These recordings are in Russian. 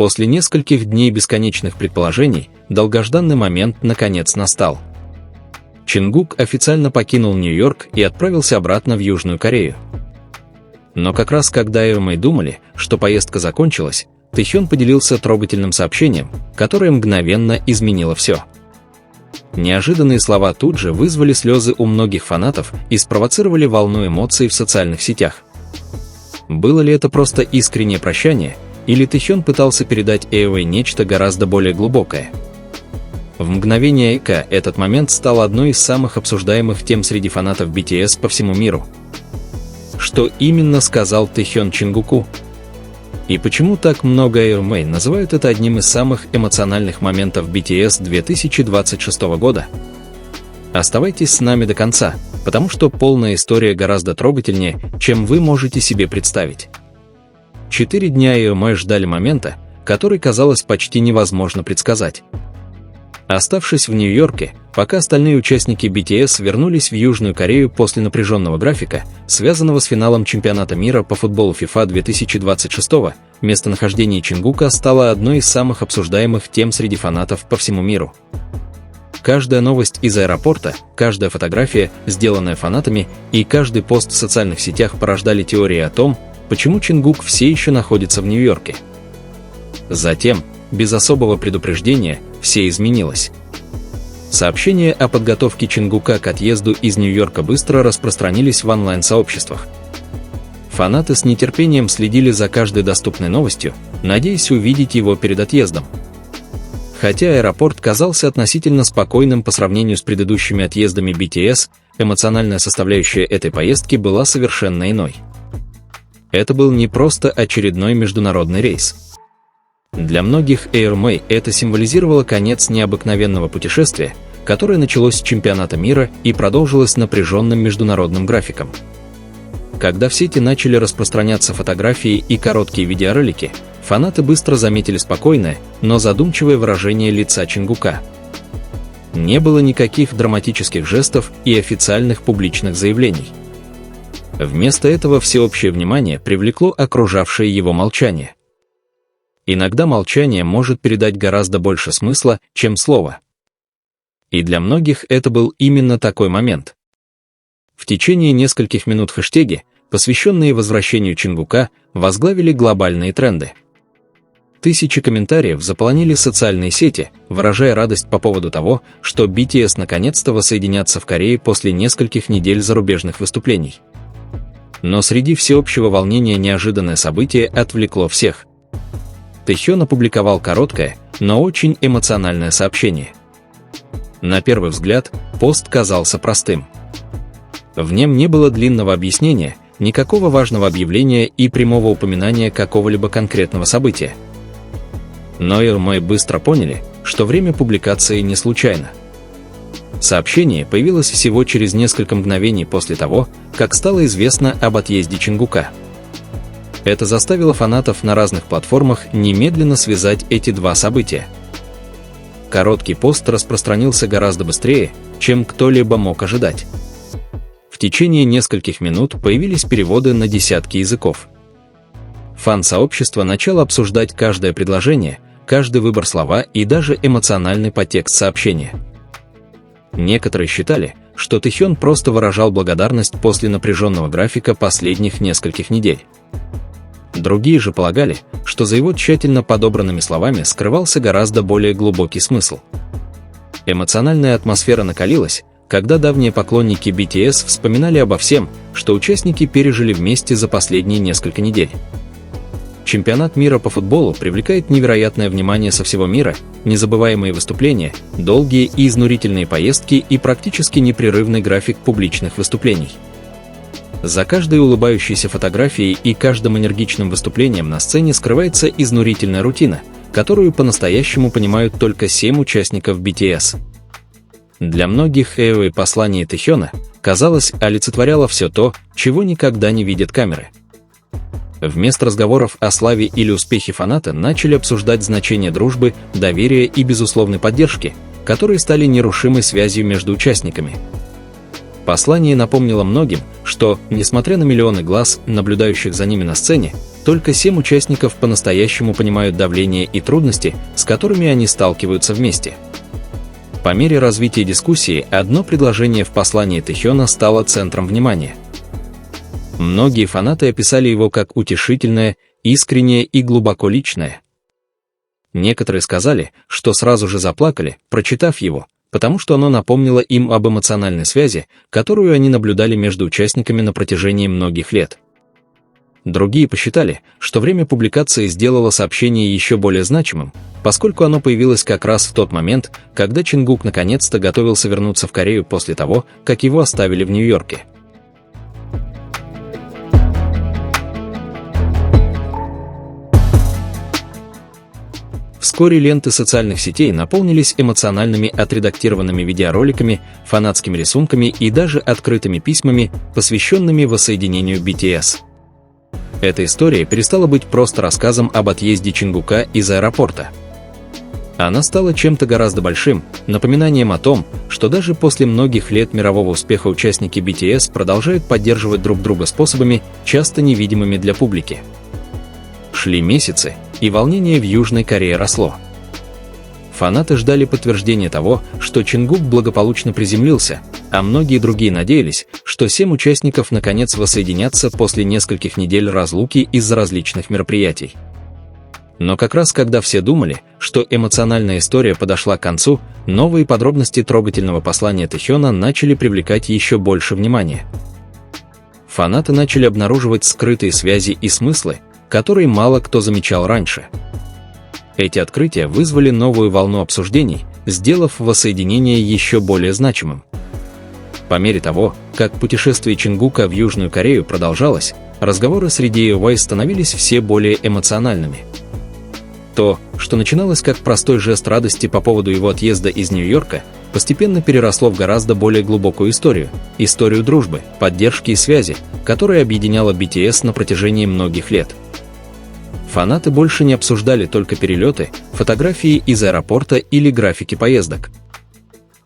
После нескольких дней бесконечных предположений, долгожданный момент наконец настал. Чингук официально покинул Нью-Йорк и отправился обратно в Южную Корею. Но как раз когда AirMay думали, что поездка закончилась, Тэхён поделился трогательным сообщением, которое мгновенно изменило все. Неожиданные слова тут же вызвали слезы у многих фанатов и спровоцировали волну эмоций в социальных сетях. Было ли это просто искреннее прощание, или Тэхён пытался передать AirMay нечто гораздо более глубокое? В мгновение ока этот момент стал одной из самых обсуждаемых тем среди фанатов BTS по всему миру. Что именно сказал Тэхён Чингуку? И почему так много AirMay называют это одним из самых эмоциональных моментов BTS 2026 года? Оставайтесь с нами до конца, потому что полная история гораздо трогательнее, чем вы можете себе представить. 4 дня AirMay ждали момента, который, казалось, почти невозможно предсказать. Оставшись в Нью-Йорке, пока остальные участники BTS вернулись в Южную Корею после напряженного графика, связанного с финалом чемпионата мира по футболу FIFA 2026, местонахождение Чингука стало одной из самых обсуждаемых тем среди фанатов по всему миру. Каждая новость из аэропорта, каждая фотография, сделанная фанатами, и каждый пост в социальных сетях порождали теории о том, почему Чингук все еще находится в Нью-Йорке. Затем, без особого предупреждения, все изменилось. Сообщения о подготовке Чингука к отъезду из Нью-Йорка быстро распространились в онлайн-сообществах. Фанаты с нетерпением следили за каждой доступной новостью, надеясь увидеть его перед отъездом. Хотя аэропорт казался относительно спокойным по сравнению с предыдущими отъездами BTS, эмоциональная составляющая этой поездки была совершенно иной. Это был не просто очередной международный рейс. Для многих AirMay это символизировало конец необыкновенного путешествия, которое началось с чемпионата мира и продолжилось напряженным международным графиком. Когда в сети начали распространяться фотографии и короткие видеоролики, фанаты быстро заметили спокойное, но задумчивое выражение лица Чингука. Не было никаких драматических жестов и официальных публичных заявлений. Вместо этого всеобщее внимание привлекло окружавшее его молчание. Иногда молчание может передать гораздо больше смысла, чем слово. И для многих это был именно такой момент. В течение нескольких минут хэштеги, посвященные возвращению Чингука, возглавили глобальные тренды. Тысячи комментариев заполонили социальные сети, выражая радость по поводу того, что BTS наконец-то воссоединятся в Корее после нескольких недель зарубежных выступлений. Но среди всеобщего волнения неожиданное событие отвлекло всех. Тэхён опубликовал короткое, но очень эмоциональное сообщение. На первый взгляд, пост казался простым. В нем не было длинного объяснения, никакого важного объявления и прямого упоминания какого-либо конкретного события. Но AirMay быстро поняли, что время публикации не случайно. Сообщение появилось всего через несколько мгновений после того, как стало известно об отъезде Чингука. Это заставило фанатов на разных платформах немедленно связать эти два события. Короткий пост распространился гораздо быстрее, чем кто-либо мог ожидать. В течение нескольких минут появились переводы на десятки языков. Фан-сообщество начало обсуждать каждое предложение, каждый выбор слова и даже эмоциональный подтекст сообщения. Некоторые считали, что Тэхён просто выражал благодарность после напряженного графика последних нескольких недель. Другие же полагали, что за его тщательно подобранными словами скрывался гораздо более глубокий смысл. Эмоциональная атмосфера накалилась, когда давние поклонники BTS вспоминали обо всем, что участники пережили вместе за последние несколько недель. Чемпионат мира по футболу привлекает невероятное внимание со всего мира, незабываемые выступления, долгие и изнурительные поездки и практически непрерывный график публичных выступлений. За каждой улыбающейся фотографией и каждым энергичным выступлением на сцене скрывается изнурительная рутина, которую по-настоящему понимают только 7 участников BTS. Для многих AirMay послание Тэхёна, казалось, олицетворяло все то, чего никогда не видят камеры. Вместо разговоров о славе или успехе фанаты начали обсуждать значение дружбы, доверия и безусловной поддержки, которые стали нерушимой связью между участниками. Послание напомнило многим, что, несмотря на миллионы глаз, наблюдающих за ними на сцене, Только 7 участников по-настоящему понимают давление и трудности, с которыми они сталкиваются вместе. По мере развития дискуссии одно предложение в послании Тэхёна стало центром внимания. Многие фанаты описали его как утешительное, искреннее и глубоко личное. Некоторые сказали, что сразу же заплакали, прочитав его, потому что оно напомнило им об эмоциональной связи, которую они наблюдали между участниками на протяжении многих лет. Другие посчитали, что время публикации сделало сообщение еще более значимым, поскольку оно появилось как раз в тот момент, когда Чингук наконец-то готовился вернуться в Корею после того, как его оставили в Нью-Йорке. Вскоре ленты социальных сетей наполнились эмоциональными отредактированными видеороликами, фанатскими рисунками и даже открытыми письмами, посвященными воссоединению BTS. Эта история перестала быть просто рассказом об отъезде Чингука из аэропорта. Она стала чем-то гораздо большим, напоминанием о том, что даже после многих лет мирового успеха участники BTS продолжают поддерживать друг друга способами, часто невидимыми для публики. Шли месяцы, и волнение в Южной Корее росло. Фанаты ждали подтверждения того, что Чингук благополучно приземлился, а многие другие надеялись, что 7 участников наконец воссоединятся после нескольких недель разлуки из-за различных мероприятий. Но как раз когда все думали, что эмоциональная история подошла к концу, новые подробности трогательного послания Тэхёна начали привлекать еще больше внимания. Фанаты начали обнаруживать скрытые связи и смыслы, которые мало кто замечал раньше. Эти открытия вызвали новую волну обсуждений, сделав воссоединение еще более значимым. По мере того, как путешествие Чингука в Южную Корею продолжалось, разговоры среди EY становились все более эмоциональными. То, что начиналось как простой жест радости по поводу его отъезда из Нью-Йорка, постепенно переросло в гораздо более глубокую историю дружбы, поддержки и связи, которая объединяла BTS на протяжении многих лет. Фанаты больше не обсуждали только перелеты, фотографии из аэропорта или графики поездок.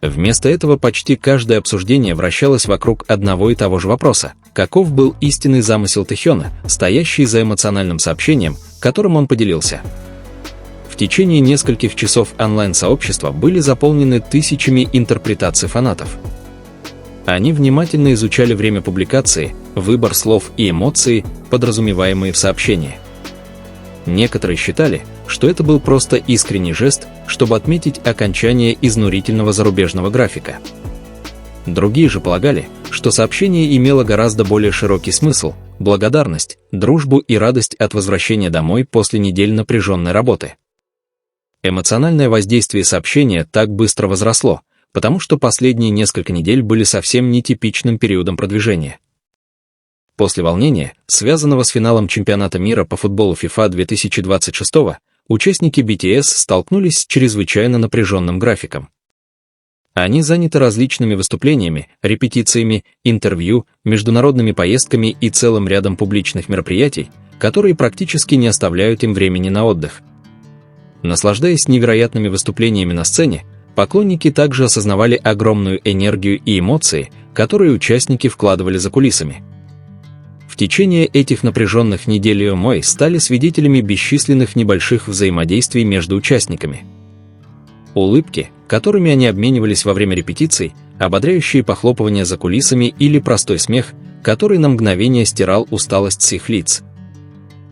Вместо этого почти каждое обсуждение вращалось вокруг одного и того же вопроса: каков был истинный замысел Тэхёна, стоящий за эмоциональным сообщением, которым он поделился. В течение нескольких часов онлайн-сообщества были заполнены тысячами интерпретаций фанатов. Они внимательно изучали время публикации, выбор слов и эмоции, подразумеваемые в сообщении. Некоторые считали, что это был просто искренний жест, чтобы отметить окончание изнурительного зарубежного графика. Другие же полагали, что сообщение имело гораздо более широкий смысл – благодарность, дружбу и радость от возвращения домой после недель напряженной работы. Эмоциональное воздействие сообщения так быстро возросло, потому что последние несколько недель были совсем нетипичным периодом продвижения. После волнения, связанного с финалом чемпионата мира по футболу FIFA 2026, участники BTS столкнулись с чрезвычайно напряженным графиком. Они заняты различными выступлениями, репетициями, интервью, международными поездками и целым рядом публичных мероприятий, которые практически не оставляют им времени на отдых. Наслаждаясь невероятными выступлениями на сцене, поклонники также осознавали огромную энергию и эмоции, которые участники вкладывали за кулисами. В течение этих напряженных недель EY стали свидетелями бесчисленных небольших взаимодействий между участниками. Улыбки, которыми они обменивались во время репетиций, ободряющие похлопывания за кулисами или простой смех, который на мгновение стирал усталость с их лиц.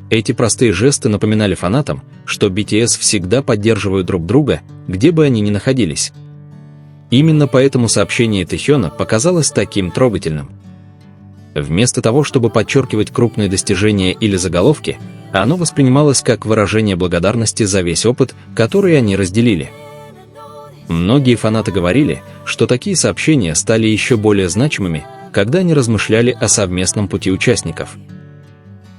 Эти простые жесты напоминали фанатам, что BTS всегда поддерживают друг друга, где бы они ни находились. Именно поэтому сообщение Тэхёна показалось таким трогательным. Вместо того, чтобы подчеркивать крупные достижения или заголовки, оно воспринималось как выражение благодарности за весь опыт, который они разделили. Многие фанаты говорили, что такие сообщения стали еще более значимыми, когда они размышляли о совместном пути участников.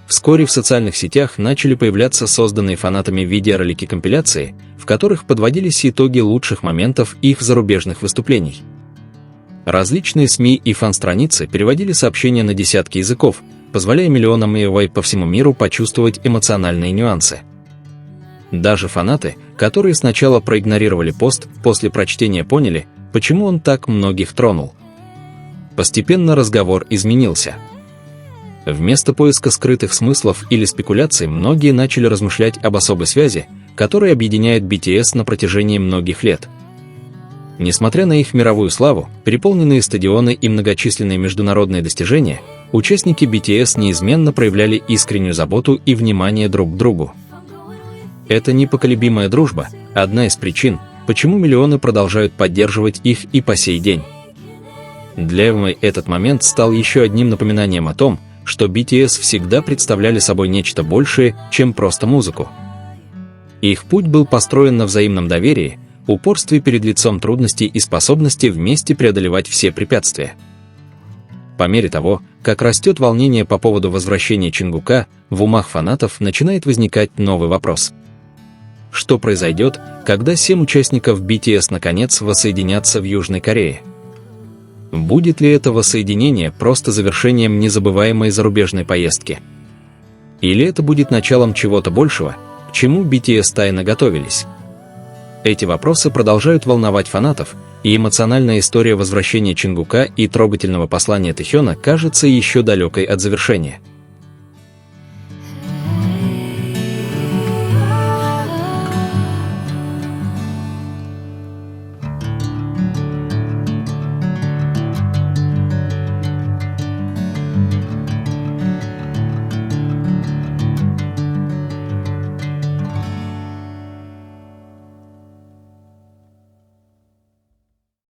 Вскоре в социальных сетях начали появляться созданные фанатами видеоролики-компиляции, в которых подводились итоги лучших моментов их зарубежных выступлений. Различные СМИ и фан-страницы переводили сообщения на десятки языков, позволяя миллионам EY по всему миру почувствовать эмоциональные нюансы. Даже фанаты, которые сначала проигнорировали пост, после прочтения поняли, почему он так многих тронул. Постепенно разговор изменился. Вместо поиска скрытых смыслов или спекуляций многие начали размышлять об особой связи, которая объединяет BTS на протяжении многих лет. Несмотря на их мировую славу, переполненные стадионы и многочисленные международные достижения, участники BTS неизменно проявляли искреннюю заботу и внимание друг к другу. Это непоколебимая дружба – одна из причин, почему миллионы продолжают поддерживать их и по сей день. Для Эвмы этот момент стал еще одним напоминанием о том, что BTS всегда представляли собой нечто большее, чем просто музыку. Их путь был построен на взаимном доверии, упорстве перед лицом трудностей и способности вместе преодолевать все препятствия. По мере того, как растет волнение по поводу возвращения Чингука, в умах фанатов начинает возникать новый вопрос. Что произойдет, когда 7 участников BTS наконец воссоединятся в Южной Корее? Будет ли это воссоединение просто завершением незабываемой зарубежной поездки? Или это будет началом чего-то большего, к чему BTS тайно готовились? Эти вопросы продолжают волновать фанатов, и эмоциональная история возвращения Чингука и трогательного послания Тэхёна кажется еще далекой от завершения.